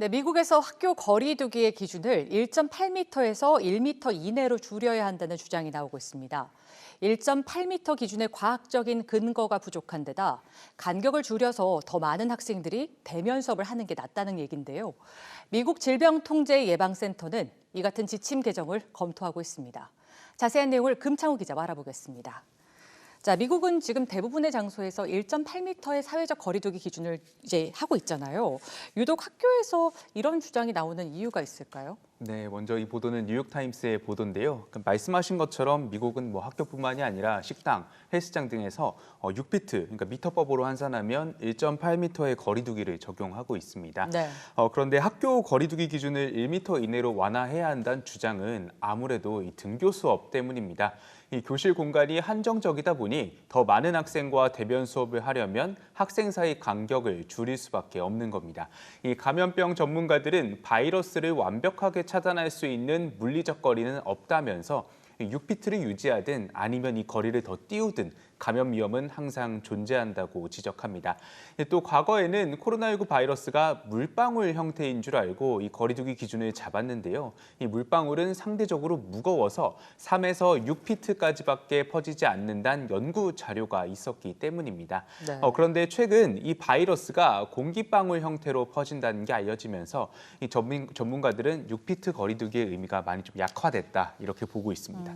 네, 미국에서 학교 거리 두기의 기준을 1.8m에서 1m 이내로 줄여야 한다는 주장이 나오고 있습니다. 1.8m 기준의 과학적인 근거가 부족한 데다 간격을 줄여서 더 많은 학생들이 대면 수업을 하는 게 낫다는 얘긴데요. 미국 질병통제예방센터는 이 같은 지침 개정을 검토하고 있습니다. 자세한 내용을 금창우 기자와 알아보겠습니다. 자, 미국은 지금 대부분의 장소에서 1.8m의 사회적 거리두기 기준을 이제 하고 있잖아요. 유독 학교에서 이런 주장이 나오는 이유가 있을까요? 네, 먼저 이 보도는 뉴욕타임스의 보도인데요. 말씀하신 것처럼 미국은 학교뿐만이 아니라 식당, 헬스장 등에서 6피트, 그러니까 미터법으로 환산하면 1.8m의 거리두기를 적용하고 있습니다. 네. 그런데 학교 거리두기 기준을 1m 이내로 완화해야 한다는 주장은 아무래도 이 등교 수업 때문입니다. 이 교실 공간이 한정적이다 보니 더 많은 학생과 대면 수업을 하려면 학생 사이 간격을 줄일 수밖에 없는 겁니다. 이 감염병 전문가들은 바이러스를 완벽하게 차단할 수 있는 물리적 거리는 없다면서 6피트를 유지하든 아니면 이 거리를 더 띄우든 감염 위험은 항상 존재한다고 지적합니다. 또 과거에는 코로나19 바이러스가 물방울 형태인 줄 알고 이 거리두기 기준을 잡았는데요. 이 물방울은 상대적으로 무거워서 3에서 6피트까지밖에 퍼지지 않는다는 연구 자료가 있었기 때문입니다. 네. 그런데 최근 이 바이러스가 공기방울 형태로 퍼진다는 게 알려지면서 이 전문가들은 6피트 거리두기의 의미가 많이 좀 약화됐다 이렇게 보고 있습니다.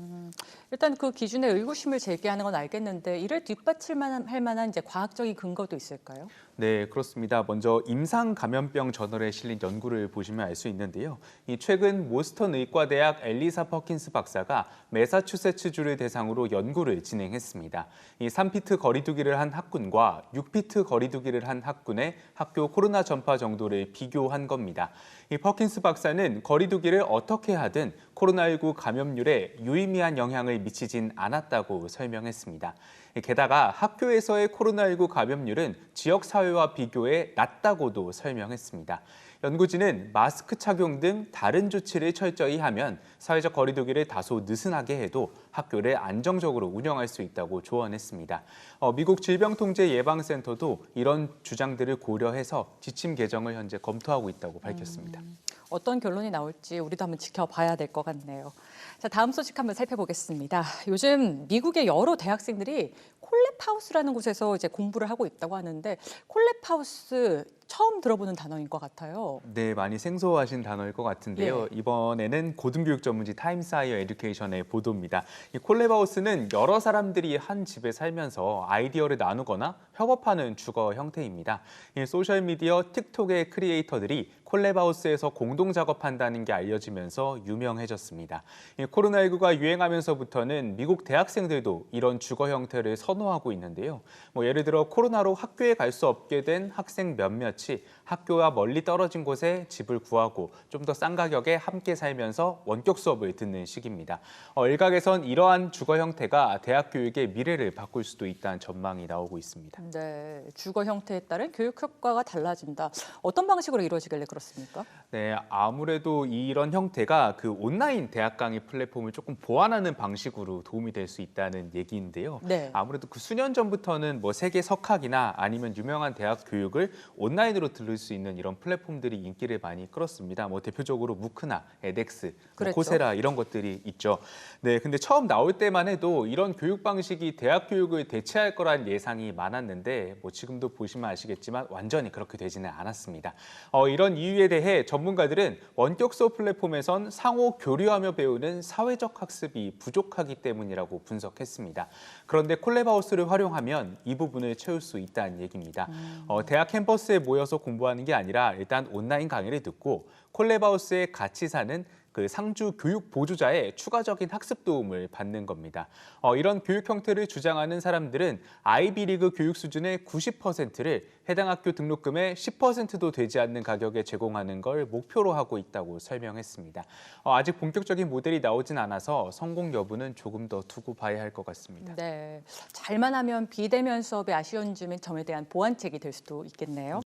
일단 그 기준에 의구심을 제기하는 건 알겠는데 이를 뒷받침할 만한 이제 과학적인 근거도 있을까요? 네, 그렇습니다. 먼저 임상 감염병 저널에 실린 연구를 보시면 알 수 있는데요. 이 최근 모스턴 의과대학 엘리사 퍼킨스 박사가 매사추세츠주를 대상으로 연구를 진행했습니다. 이 3피트 거리두기를 한 학군과 6피트 거리두기를 한 학군의 학교 코로나 전파 정도를 비교한 겁니다. 이 퍼킨스 박사는 거리두기를 어떻게 하든 코로나19 감염률에 유의미한 영향을 미치진 않았다고 설명했습니다. 게다가 학교에서의 코로나19 감염률은 지역사회와 비교해 낮다고도 설명했습니다. 연구진은 마스크 착용 등 다른 조치를 철저히 하면 사회적 거리두기를 다소 느슨하게 해도 학교를 안정적으로 운영할 수 있다고 조언했습니다. 미국 질병통제예방센터도 이런 주장들을 고려해서 지침 개정을 현재 검토하고 있다고 밝혔습니다. 어떤 결론이 나올지 우리도 한번 지켜봐야 될 것 같네요. 자, 다음 소식 한번 살펴보겠습니다. 요즘 미국의 여러 대학생들이 콜랩하우스라는 곳에서 이제 공부를 하고 있다고 하는데 콜랩하우스 처음 들어보는 단어인 것 같아요. 네, 많이 생소하신 단어일 것 같은데요. 예. 이번에는 고등교육 전문지 타임스 하이어 에듀케이션의 보도입니다. 이 콜랩하우스는 여러 사람들이 한 집에 살면서 아이디어를 나누거나 협업하는 주거 형태입니다. 이 소셜미디어 틱톡의 크리에이터들이 콜랩하우스에서 공동 작업한다는 게 알려지면서 유명해졌습니다. 이 코로나19가 유행하면서부터는 미국 대학생들도 이런 주거 형태를 선호하고 있는데요. 예를 들어 코로나로 학교에 갈 수 없게 된 학생 몇몇이 학교와 멀리 떨어진 곳에 집을 구하고 좀 더 싼 가격에 함께 살면서 원격 수업을 듣는 시기입니다. 일각에선 이러한 주거 형태가 대학 교육의 미래를 바꿀 수도 있다는 전망이 나오고 있습니다. 네, 주거 형태에 따른 교육 효과가 달라진다. 어떤 방식으로 이루어지길래 그렇습니까? 네, 아무래도 이런 형태가 그 온라인 대학 강의 플랫폼을 조금 보완하는 방식으로 도움이 될 수 있다는 얘기인데요. 네. 아무래도 그 수년 전부터는 세계 석학이나 아니면 유명한 대학 교육을 온라인으로 들을 수 있는 이런 플랫폼들이 인기를 많이 끌었습니다. 대표적으로 무크나 에덱스, 그랬죠. 코세라 이런 것들이 있죠. 네, 근데 처음 나올 때만 해도 이런 교육 방식이 대학 교육을 대체할 거란 예상이 많았는데 지금도 보시면 아시겠지만 완전히 그렇게 되지는 않았습니다. 이런 이유에 대해 전문가들은 원격 수업 플랫폼에선 상호 교류하며 배우는 사회적 학습이 부족하기 때문이라고 분석했습니다. 그런데 콜랩하우스를 활용하면 이 부분을 채울 수 있다는 얘기입니다. 대학 캠퍼스에 모여서 공부하는 게 아니라 일단 온라인 강의를 듣고 콜랩하우스에 같이 사는 그 상주 교육 보조자의 추가적인 학습 도움을 받는 겁니다. 이런 교육 형태를 주장하는 사람들은 아이비리그 교육 수준의 90%를 해당 학교 등록금의 10%도 되지 않는 가격에 제공하는 걸 목표로 하고 있다고 설명했습니다. 아직 본격적인 모델이 나오진 않아서 성공 여부는 조금 더 두고 봐야 할 것 같습니다. 네, 잘만 하면 비대면 수업의 아쉬운 점에 대한 보완책이 될 수도 있겠네요.